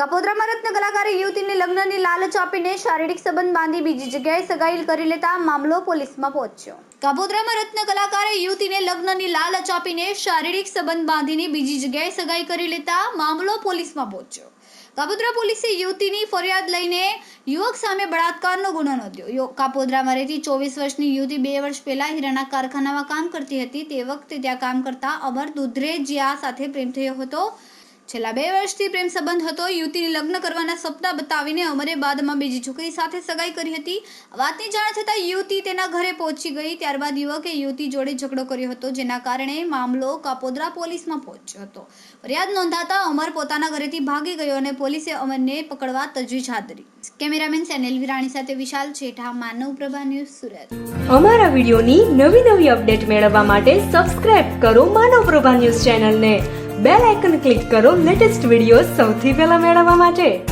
કાપોદ્રામાં રત્ન કલાકારે યુવતીને લગ્નની લાલચ આપીને શારીરિક સંબંધ બાંધી બીજી જગ્યાએ સગાઈ કરી લેતા મામલો પોલીસમાં પહોંચ્યો। કાપોદ્રામાં રત્ન કલાકારે યુવતીને લગ્નની લાલચ આપીને શારીરિક સંબંધ બાંધીને બીજી જગ્યાએ સગાઈ કરી લેતા મામલો પોલીસમાં પહોંચ્યો। કાપોદ્રા પોલીસે યુવતીની ફરિયાદ લઈને યુવક સામે બળાત્કારનો ગુનો નોંધ્યો। કાપોદ્રામાં રહેતી 24 વર્ષની યુવતી 2 વર્ષ પહેલા હીરાના કારખાનામાં કામ કરતી હતી। તે વખતે ત્યાં કામ કરતા અમર દુધરેજિયા સાથે પ્રેમ થયો હતો। છેલ્લા 2 વર્ષથી પ્રેમ સંબંધ હતો। યુવતીને લગ્ન કરવાના સપના બતાવીને અમરે બાદમાં બીજી છોકરી સાથે સગાઈ કરી હતી। વાતની જાણ થતાં યુવતી તેના ઘરે પહોંચી ગઈ। ત્યારબાદ યુવકે યુવતી જોડે ઝઘડો કર્યો હતો, જેના કારણે મામલો કાપોદ્રા પોલીસમાં પહોંચ્યો હતો। ફરિયાદ નોંધાતા અમર પોતાના ઘરેથી ભાગી ગયો અને પોલીસે અમરને પકડવા તજવીજ હાથ ધરી। કેમેરામેન સેનેલ વિરાણી સાથે વિશાલ છેઠા, માનવ પ્રભા ન્યૂઝ, સુરત। અમારા વિડીયોની નવી અપડેટ મેળવવા માટે સબસ્ક્રાઇબ કરો માનવ પ્રભા ન્યૂઝ ચેનલને। બેલ આઇકન ક્લિક કરો લેટેસ્ટ વિડીયો સૌથી પહેલા મેળવવા માટે।